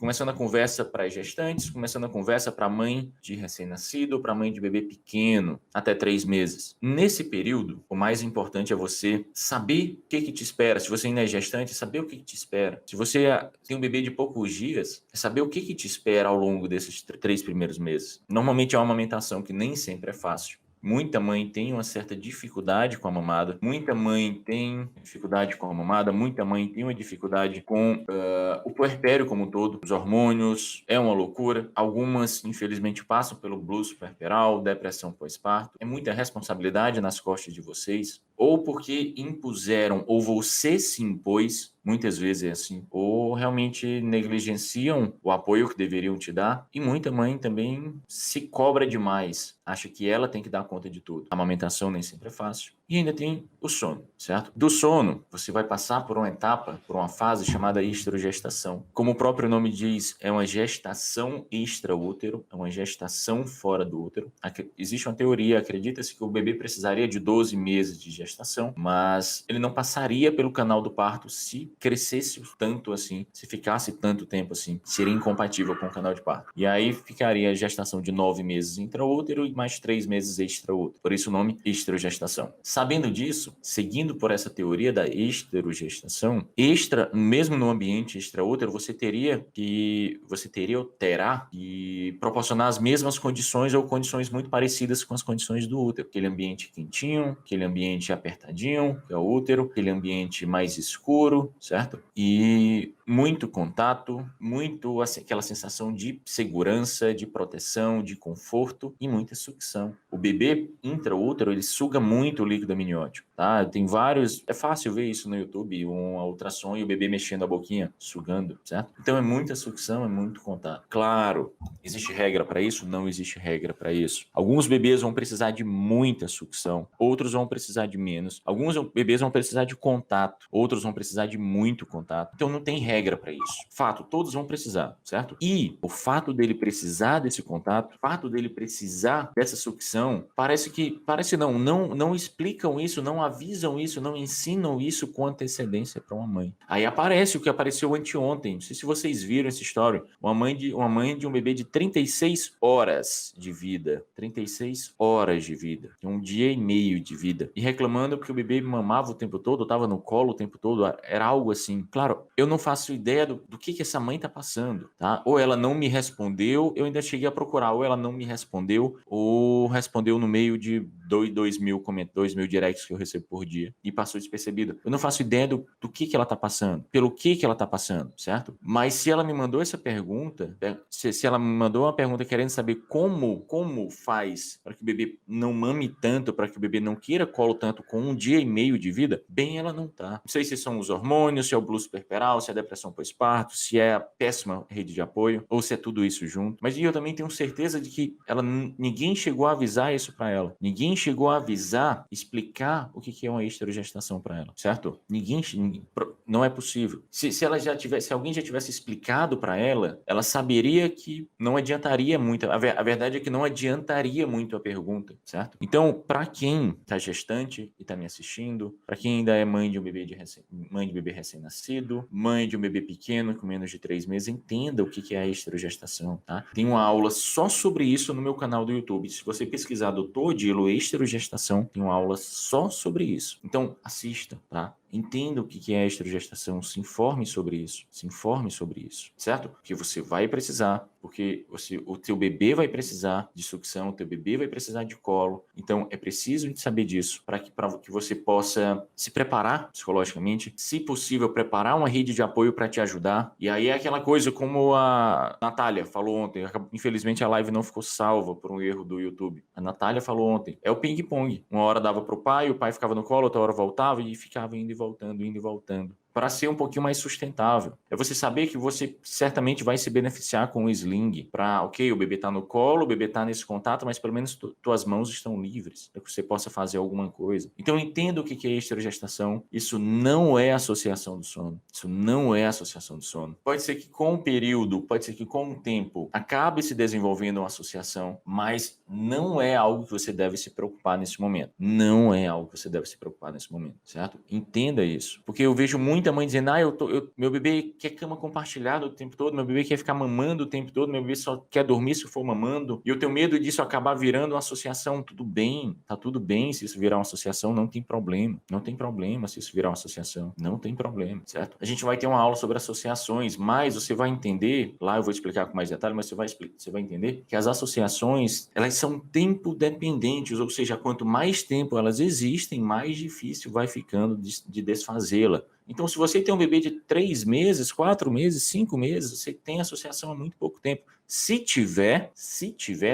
Começando a conversa para gestantes, começando a conversa para mãe de recém-nascido, para mãe de bebê pequeno, até 3 meses. Nesse período, o mais importante é você saber o que te espera. Se você ainda é gestante, saber o que te espera. Se você tem um bebê de poucos dias, é saber o que te espera ao longo desses 3 primeiros meses. Normalmente é uma amamentação que nem sempre é fácil. Muita mãe tem uma certa dificuldade com a mamada, muita mãe tem dificuldade com a mamada, muita mãe tem uma dificuldade com o puerpério como um todo, os hormônios, é uma loucura. Algumas, infelizmente, passam pelo blues puerperal, depressão pós-parto. É muita responsabilidade nas costas de vocês, ou porque impuseram, ou você se impôs, muitas vezes é assim, ou realmente negligenciam o apoio que deveriam te dar, e muita mãe também se cobra demais, acha que ela tem que dar conta de tudo. A amamentação nem sempre é fácil. E ainda tem o sono, certo? Do sono, você vai passar por uma etapa, por uma fase chamada estrogestação. Como o próprio nome diz, é uma gestação extraútero, é uma gestação fora do útero. Existe uma teoria, acredita-se que o bebê precisaria de 12 meses de gestação, mas ele não passaria pelo canal do parto se crescesse tanto assim, se ficasse tanto tempo assim, seria incompatível com o canal de parto. E aí ficaria a gestação de 9 meses intraútero e mais 3 meses extraútero. Por isso o nome estrogestação. Sabendo disso, seguindo por essa teoria da esterogestação, mesmo no ambiente extraútero, você teria ou terá que proporcionar as mesmas condições ou condições muito parecidas com as condições do útero. Aquele ambiente quentinho, aquele ambiente apertadinho, que é o útero, aquele ambiente mais escuro, certo? E muito contato, muito assim, aquela sensação de segurança, de proteção, de conforto e muita sucção. O bebê intraútero, ele suga muito o líquido amniótico, tá? Tem vários, é fácil ver isso no YouTube, um ultrassom e o bebê mexendo a boquinha, sugando, certo? Então é muita sucção, é muito contato. Claro, existe regra para isso? Não existe regra para isso. Alguns bebês vão precisar de muita sucção, outros vão precisar de menos. Alguns bebês vão precisar de contato, outros vão precisar de muito contato. Então não tem regra para isso. Fato, todos vão precisar, certo? E o fato dele precisar desse contato, o fato dele precisar dessa sucção, parece não explicam isso, não avisam isso, não ensinam isso com antecedência para uma mãe. Aí aparece o que apareceu anteontem. Não sei se vocês viram essa história. Uma mãe de um bebê de 36 horas de vida. 36 horas de vida. Um dia e meio de vida. E reclamando porque o bebê mamava o tempo todo, estava no colo o tempo todo. Era algo assim. Claro, eu não faço ideia do que essa mãe tá passando, tá? Ou ela não me respondeu, eu ainda cheguei a procurar. Ou ela não me respondeu, ou respondeu no meio de 2 mil directs que eu recebo por dia e passou despercebido. Eu não faço ideia do que ela tá passando, pelo que ela tá passando, certo? Mas se ela me mandou essa pergunta, se ela me mandou uma pergunta querendo saber como faz para que o bebê não mame tanto, para que o bebê não queira colo tanto com um dia e meio de vida, bem ela não tá. Não sei se são os hormônios, se é o blues puerperal, se é a depressão pós-parto, se é a péssima rede de apoio, ou se é tudo isso junto. Mas eu também tenho certeza de que ninguém chegou a avisar isso para ela. Ninguém chegou a avisar, explicar o que é uma esterogestação para ela, certo? Não é possível. Se alguém já tivesse explicado para ela, ela saberia que não adiantaria muito. A verdade é que não adiantaria muito a pergunta, certo? Então, para quem está gestante e está me assistindo, para quem ainda é mãe de bebê recém-nascido, mãe de um bebê pequeno com menos de 3 meses, entenda o que é a esterogestação, tá? Tem uma aula só sobre isso no meu canal do YouTube. Se você pesquisar Dr. Dilo esterogestação, tem uma aula só sobre isso. Então, assista, tá? Entenda o que é a esterogestação, se informe sobre isso, certo? Porque você vai precisar, porque o teu bebê vai precisar de sucção, o teu bebê vai precisar de colo. Então, é preciso saber disso para que você possa se preparar psicologicamente, se possível, preparar uma rede de apoio para te ajudar. E aí é aquela coisa como a Natália falou ontem, infelizmente a live não ficou salva por um erro do YouTube. A Natália falou ontem, é o ping-pong. Uma hora dava pro pai, o pai ficava no colo, outra hora voltava e ficava indo e voltando. Para ser um pouquinho mais sustentável. É você saber que você certamente vai se beneficiar com o sling. Ok, o bebê está no colo, o bebê está nesse contato, mas pelo menos tuas mãos estão livres para que você possa fazer alguma coisa. Então entenda o que é esterogestação. Isso não é associação do sono. Pode ser que com o período, pode ser que com o tempo, acabe se desenvolvendo uma associação, mas não é algo que você deve se preocupar nesse momento. Certo? Entenda isso. Porque eu vejo muita muita mãe dizendo, meu bebê quer cama compartilhada o tempo todo, meu bebê quer ficar mamando o tempo todo, meu bebê só quer dormir se for mamando, e eu tenho medo disso acabar virando uma associação. Tudo bem, tá tudo bem se isso virar uma associação, não tem problema. Não tem problema se isso virar uma associação, não tem problema, certo? A gente vai ter uma aula sobre associações, mas você vai entender, lá eu vou explicar com mais detalhe, mas você vai entender que as associações, elas são tempo dependentes, ou seja, quanto mais tempo elas existem, mais difícil vai ficando de desfazê-la. Então, se você tem um bebê de 3 meses, 4 meses, 5 meses, você tem associação há muito pouco tempo. Se tiver,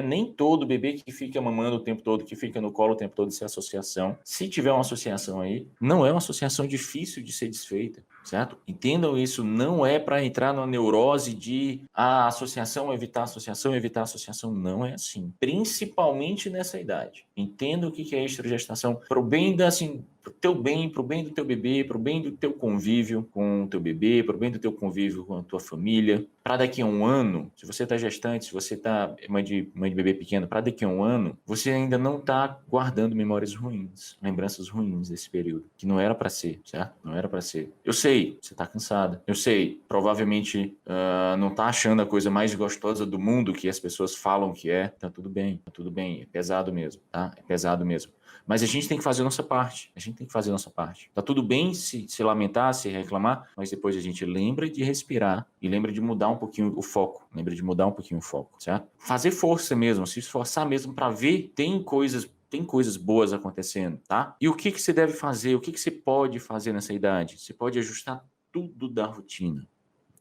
nem todo bebê que fica mamando o tempo todo, que fica no colo o tempo todo, isso é associação. Se tiver uma associação aí, não é uma associação difícil de ser desfeita, certo? Entendam isso, não é para entrar numa neurose de associação, evitar associação, não é assim. Principalmente nessa idade. Entenda o que é extragestação, pro bem pro teu bem, pro bem do teu bebê, pro bem do teu convívio com o teu bebê, pro bem do teu convívio com a tua família. Para daqui a um ano, se você está gestante, se você está mãe de bebê pequeno, para daqui a um ano, você ainda não está guardando memórias ruins, lembranças ruins desse período, que não era para ser, certo? Não era para ser. Eu sei, você está cansada. Eu sei, provavelmente não está achando a coisa mais gostosa do mundo que as pessoas falam que é. Tá tudo bem, é pesado mesmo, tá? É pesado mesmo. Mas a gente tem que fazer a nossa parte. Tá tudo bem se lamentar, se reclamar, mas depois a gente lembra de respirar e lembra de mudar um pouquinho o foco. Certo? Fazer força mesmo, se esforçar mesmo para ver, tem coisas boas acontecendo, tá? E o que você deve fazer? O que você pode fazer nessa idade? Você pode ajustar tudo da rotina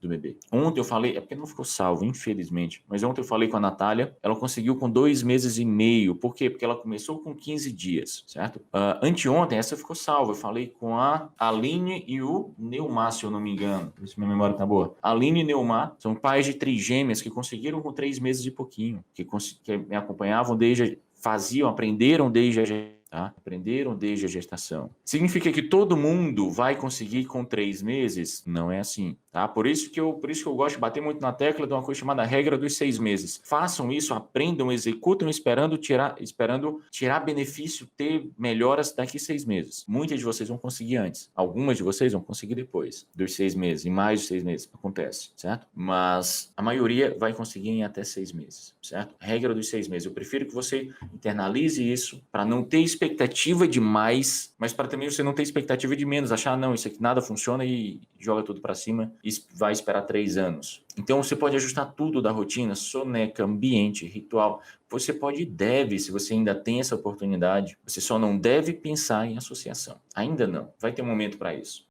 do bebê. Ontem eu falei, é porque não ficou salvo, infelizmente, mas ontem eu falei com a Natália, ela conseguiu com 2 meses e meio. Por quê? Porque ela começou com 15 dias, certo? Anteontem, essa ficou salva. Eu falei com a Aline e o Neumar, se eu não me engano. Se minha memória tá boa. Aline e Neumar são pais de trigêmeas que conseguiram com 3 meses e pouquinho, que me acompanhavam aprenderam desde a tá? Aprenderam desde a gestação. Significa que todo mundo vai conseguir com 3 meses? Não é assim, tá? Por isso que eu gosto de bater muito na tecla de uma coisa chamada regra dos 6 meses. Façam isso, aprendam, executam, esperando tirar benefício, ter melhoras daqui 6 meses. Muitas de vocês vão conseguir antes. Algumas de vocês vão conseguir depois dos 6 meses. Em mais de 6 meses. Acontece, certo? Mas a maioria vai conseguir em até 6 meses, certo? Regra dos 6 meses. Eu prefiro que você internalize isso para não ter expectativa de mais, mas para também você não ter expectativa de menos, achar, não, isso aqui nada funciona e joga tudo para cima e vai esperar 3 anos. Então você pode ajustar tudo da rotina, soneca, ambiente, ritual. Você pode e deve, se você ainda tem essa oportunidade, você só não deve pensar em associação. Ainda não. Vai ter um momento para isso.